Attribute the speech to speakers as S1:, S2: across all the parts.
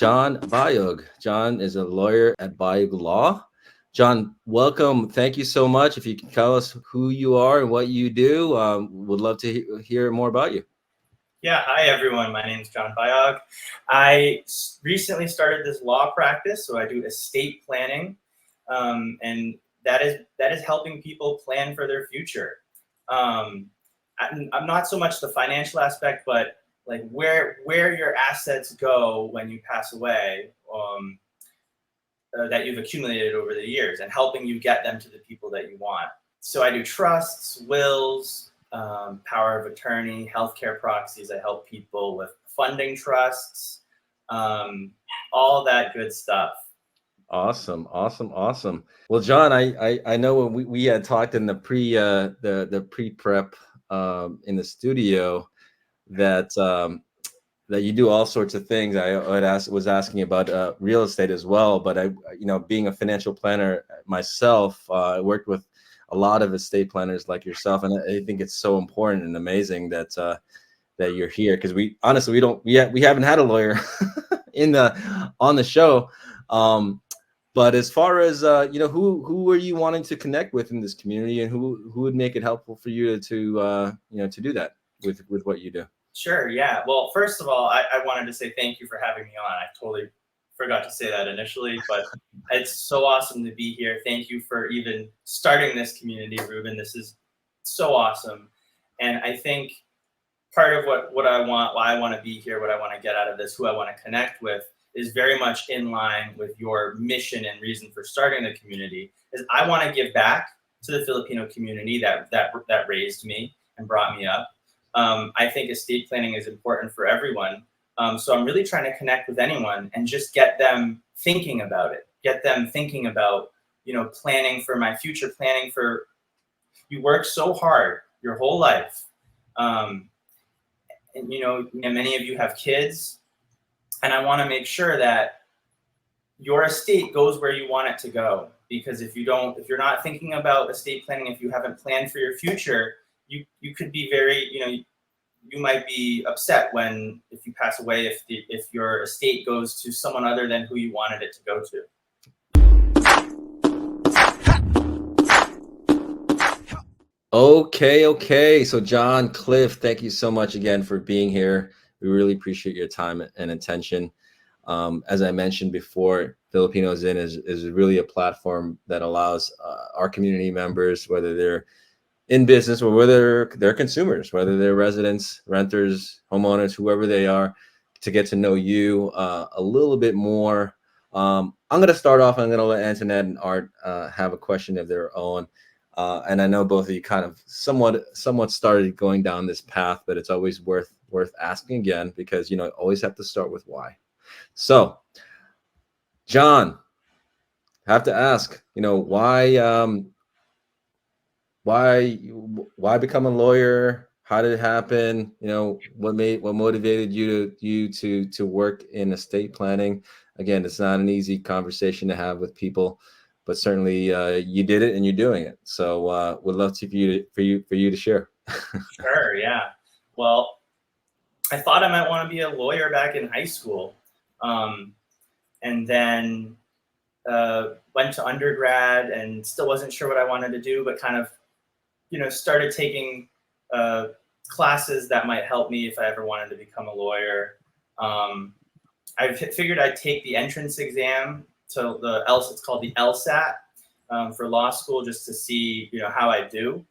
S1: John Bayog. John is a lawyer at Bayog Law. John, welcome. Thank you so much. If you can tell us who you are and what you do, would love to hear more about you.
S2: Yeah, hi everyone. My name is John Bayog. I recently started this law practice, so I do estate planning, and that is helping people plan for their future. I'm not so much the financial aspect, but like where your assets go when you pass away, that you've accumulated over the years, and helping you get them to the people that you want. So I do trusts, wills, power of attorney, healthcare proxies. I help people with funding trusts, all that good stuff.
S1: Awesome, awesome, awesome. Well, John, I know when we had talked in the pre prep in the studio that that you do all sorts of things. Was asking about real estate as well, but being a financial planner myself, I worked with a lot of estate planners like yourself, and I think it's so important and amazing that that you're here, because we honestly we haven't had a lawyer on the show. But as far as who are you wanting to connect with in this community, and who would make it helpful for you to to do that with what you do?
S2: Sure, yeah. Well, first of all, I wanted to say thank you for having me on. I totally forgot to say that initially, but it's so awesome to be here. Thank you for even starting this community, Ruben. This is so awesome. And I think part of what I want, why I want to be here, what I want to get out of this, who I want to connect with, is very much in line with your mission and reason for starting the community. Is I want to give back to the Filipino community that raised me and brought me up. I think estate planning is important for everyone. So I'm really trying to connect with anyone and just get them thinking about it. Get them thinking about, planning for my future, planning for, you work so hard your whole life. And many of you have kids, and I want to make sure that your estate goes where you want it to go. Because if you're not thinking about estate planning, if you haven't planned for your future, you could be very, you might be upset if you pass away, if your estate goes to someone other than who you wanted it to go to.
S1: Okay. So John, Cliff, thank you so much again for being here. We really appreciate your time and attention. As I mentioned before, Filipinos In is really a platform that allows our community members, whether they're in business or whether they're consumers, whether they're residents, renters, homeowners, whoever they are, to get to know you a little bit more. I'm going to start off. I'm going to let Antoinette and Art have a question of their own. And I know both of you kind of somewhat started going down this path, but it's always worth asking again, because always have to start with why. So, John, I have to ask, why become a lawyer? How did it happen? What motivated you to work in estate planning? Again, it's not an easy conversation to have with people, but certainly you did it and you're doing it. So would love for you to share.
S2: Sure, yeah. Well, I thought I might want to be a lawyer back in high school, and then went to undergrad and still wasn't sure what I wanted to do, but kind of started taking classes that might help me if I ever wanted to become a lawyer. I figured I'd take the entrance exam to it's called the LSAT for law school, just to see how I do,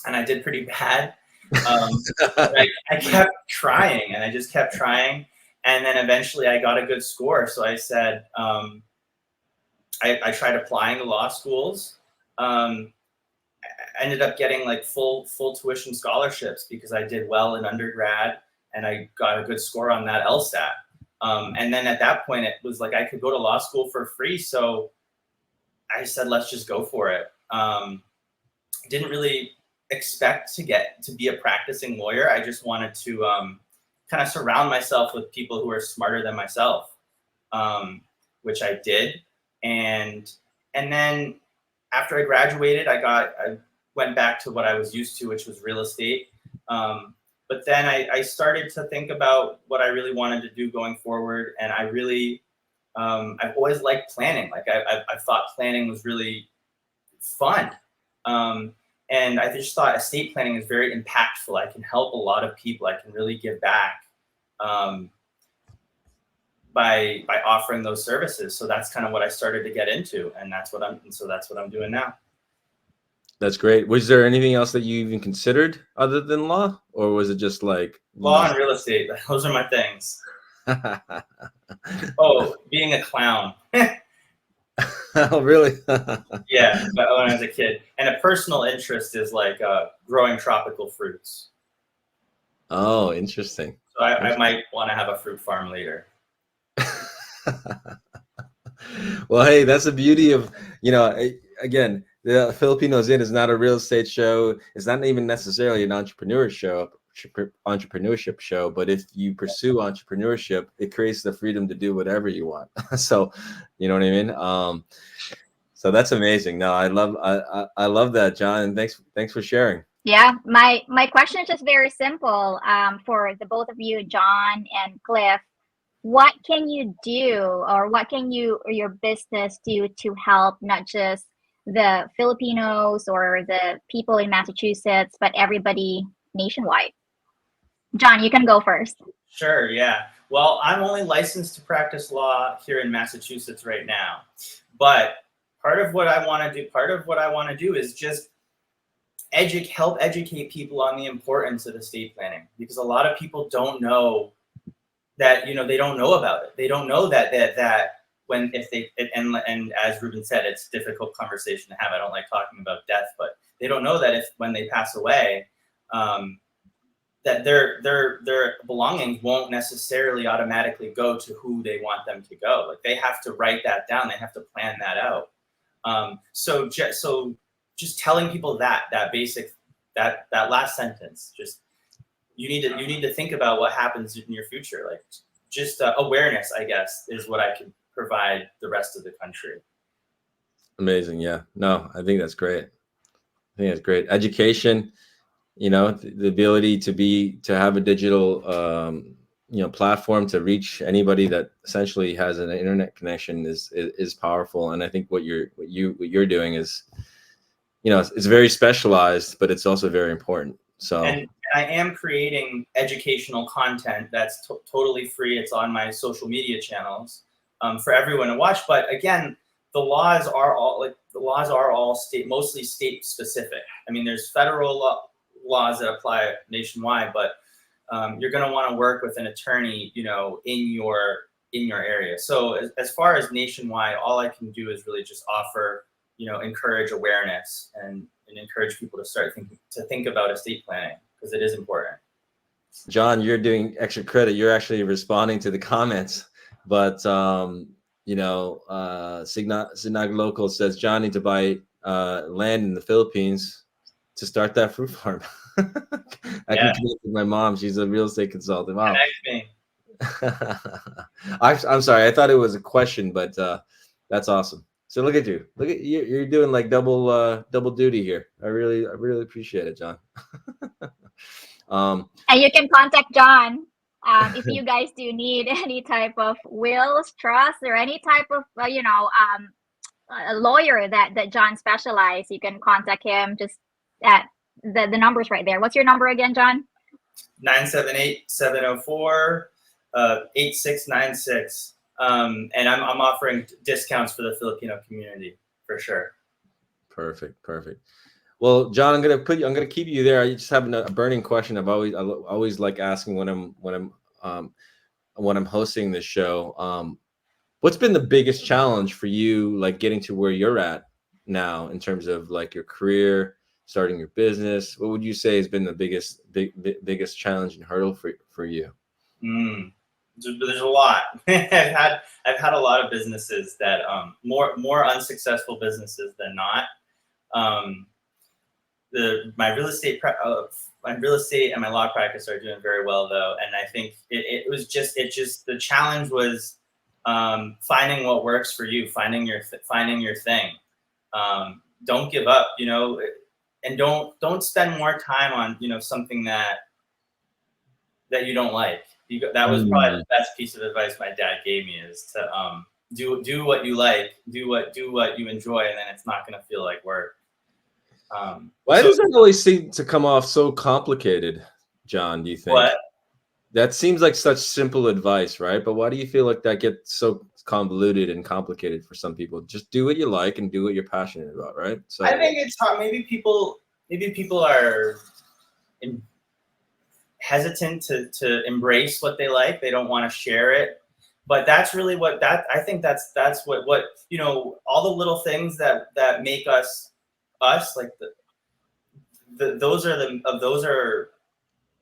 S2: and I did pretty bad. I kept trying, and I just kept trying, and then eventually I got a good score. So I said, I tried applying to law schools. I ended up getting like full tuition scholarships because I did well in undergrad and I got a good score on that LSAT. And then at that point, it was like I could go to law school for free. So I said, let's just go for it. Didn't really expect to be a practicing lawyer. I just wanted to kind of surround myself with people who are smarter than myself, which I did. And then after I graduated, I went back to what I was used to, which was real estate. But then I started to think about what I really wanted to do going forward, and I really I've always liked planning. Like I thought planning was really fun. And I just thought estate planning is very impactful. I can help a lot of people. I can really give back by offering those services. So that's kind of what I started to get into, and that's what I'm doing now.
S1: That's great. Was there anything else that you even considered other than law, or was it just like
S2: Law and real estate, those are my things. Oh, being a clown.
S1: Oh, really?
S2: Yeah, when I was a kid. And a personal interest is like growing tropical fruits.
S1: Oh, interesting.
S2: So I might want to have a fruit farm later.
S1: Well, hey, that's the beauty of, again, the Filipinos In is not a real estate show. It's not even necessarily an entrepreneurship show, but if you pursue entrepreneurship, it creates the freedom to do whatever you want. So, you know what I mean? So that's amazing. No, I love that, John, and thanks for sharing.
S3: Yeah, my question is just very simple. For the both of you, John and Cliff, what can you do, or what can you or your business do to help not just the Filipinos or the people in Massachusetts, but everybody nationwide? John, you can go first.
S2: Sure, yeah. Well, I'm only licensed to practice law here in Massachusetts right now. But part of what I want to do is just help educate people on the importance of estate planning, because a lot of people don't know that, they don't know about it. They don't know that when, if they, and as Ruben said, it's a difficult conversation to have. I don't like talking about death, but they don't know that when they pass away, that their belongings won't necessarily automatically go to who they want them to go. Like, they have to write that down. They have to plan that out. So just telling people that basic, that last sentence, just, you need to think about what happens in your future. Like, just awareness, I guess, is what I can provide the rest of the country.
S1: Amazing. Yeah. No, I think that's great. I think that's great. Education, the ability to have a digital, platform to reach anybody that essentially has an internet connection is powerful. And I think what you're doing is, it's very specialized, but it's also very important. So,
S2: and I am creating educational content that's totally free. It's on my social media channels for everyone to watch. But again, the laws are all mostly state specific. I mean, there's federal laws that apply nationwide, but you're going to want to work with an attorney, in your area. So as far as nationwide, all I can do is really just offer, encourage awareness and encourage people to think about estate planning, because it is important.
S1: John, you're doing extra credit. You're actually responding to the comments, but Signag Local says John needs to buy land in the Philippines to start that fruit farm. I can connect with my mom. She's a real estate consultant. Wow.
S2: Connect me.
S1: I'm sorry. I thought it was a question, but that's awesome. So look at you. You're doing like double duty here. I really appreciate it, John.
S3: And you can contact John if you guys do need any type of wills, trust, or any type of a lawyer that John specializes. You can contact him just at the number's right there. What's your number again, John?
S2: 978-704-8696. And I'm offering discounts for the Filipino community for sure.
S1: Perfect. Well, John, I'm gonna keep you there. I just have a burning question. I always like asking when I'm hosting this show. What's been the biggest challenge for you, like getting to where you're at now in terms of like your career, starting your business? What would you say has been the biggest challenge and hurdle for you?
S2: There's a lot. I've had a lot of businesses that more unsuccessful businesses than not. My real estate and my law practice are doing very well though, and I think the challenge was finding what works for you, finding your thing. Don't give up, and don't spend more time on something that that you don't like. That was probably the best piece of advice my dad gave me, is to do what you like, do what you enjoy, and then it's not going to feel like work.
S1: Why does that always seem to come off so complicated, John? Do you think?
S2: What?
S1: That seems like such simple advice, right? But why do you feel like that gets so convoluted and complicated for some people? Just do what you like and do what you're passionate about, right? So
S2: I think it's hard. Maybe people are hesitant to embrace what they like. They don't want to share it. But that's really I think that's what all the little things that make us, like those are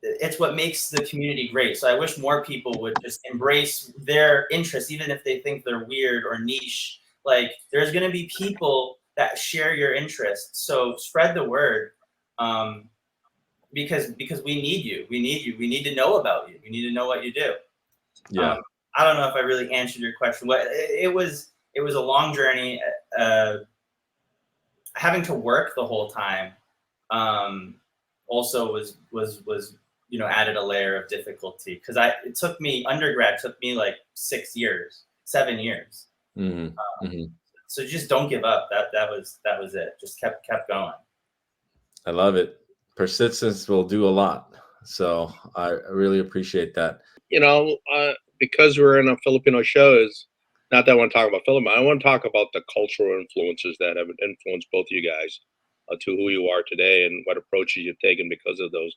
S2: it's what makes the community great. So I wish more people would just embrace their interests, even if they think they're weird or niche. Like, there's going to be people that share your interests. So spread the word, because we need you. We need to know about you. We need to know what you do.
S1: Yeah.
S2: I don't know if I really answered your question. It was a long journey. Having to work the whole time also was added a layer of difficulty, because undergrad took me like 7 years. So just don't give up. That was it. Just kept going.
S1: I love it. Persistence will do a lot. So I really appreciate that.
S4: Because we're in a Filipino show, is not that I want to talk about Filipino. I want to talk about the cultural influences that have influenced both of you guys to who you are today, and what approaches you've taken because of those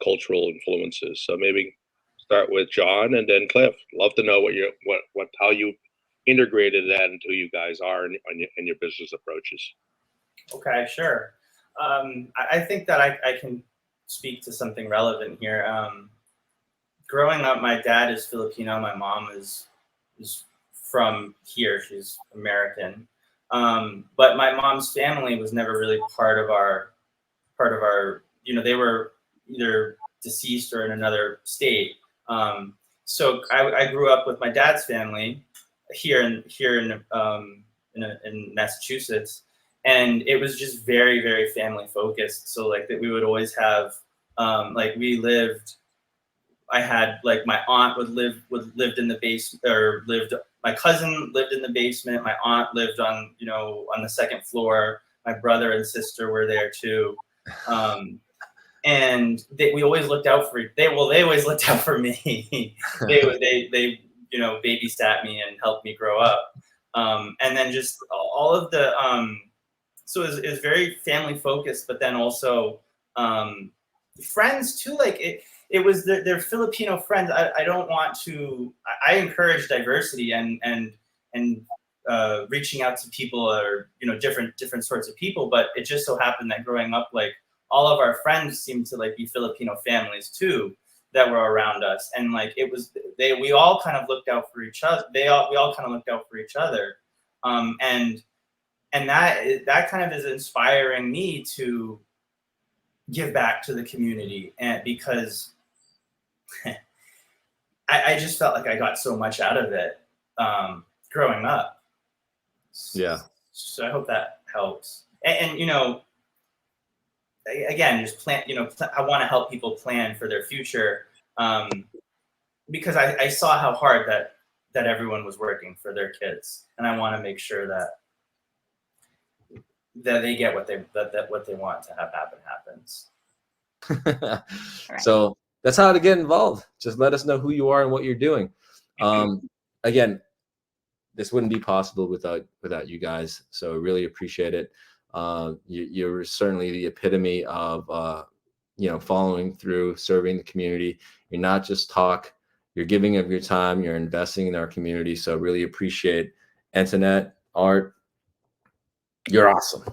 S4: cultural influences. So maybe start with John and then Cliff. Love to know how you integrated that into who you guys are and your business approaches.
S2: Okay, sure. I think that I can speak to something relevant here. Growing up, my dad is Filipino. My mom is from here. She's American. But my mom's family was never really part of our, they were either deceased or in another state. So I grew up with my dad's family here in Massachusetts, and it was just very, very family focused. So like that, we would always have I had like my aunt lived in the basement, or my cousin lived in the basement. My aunt lived on the second floor. My brother and sister were there too. And we always looked out for they always looked out for me. they babysat me and helped me grow up. And then just all of the so it was very family focused, but then also friends too. Like it was they're Filipino friends. I don't want to. I encourage diversity and reaching out to people, or different sorts of people. But it just so happened that growing up, like all of our friends seemed to like be Filipino families too that were around us, and like we all kind of looked out for each other. We all kind of looked out for each other, and that kind of is inspiring me to give back to the community, and because I just felt like I got so much out of it growing up.
S1: Yeah.
S2: So I hope that helps. And again, just plan. I want to help people plan for their future, because I saw how hard that everyone was working for their kids, and I want to make sure that they get what they want to have happens.
S1: So that's how to get involved. Just let us know who you are and what you're doing. Again, this wouldn't be possible without you guys. So I really appreciate it. You're certainly the epitome of following through, serving the community. You're not just talk. You're giving of your time. You're investing in our community. So I really appreciate Antoinette, Art. You're awesome.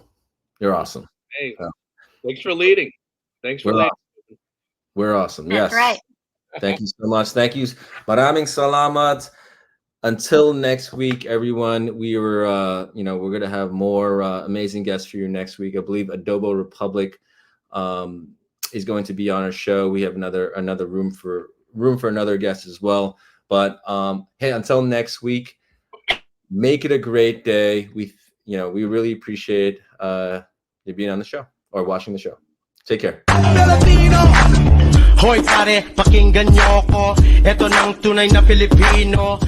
S1: You're awesome.
S4: Hey, thanks for leading. Thanks for leading.
S1: Awesome. We're awesome.
S3: That's
S1: yes.
S3: right.
S1: Thank you so much. Thank you. Maraming salamat. Until next week, everyone, we're going to have more amazing guests for you next week. I believe Adobo Republic is going to be on our show. We have another room for another guest as well. But hey, until next week, make it a great day. We really appreciate you being on the show or watching the show. Take care.
S5: Filipino. Hoy pare, pakinggan nyo ko. Ito ng tunay na Filipino.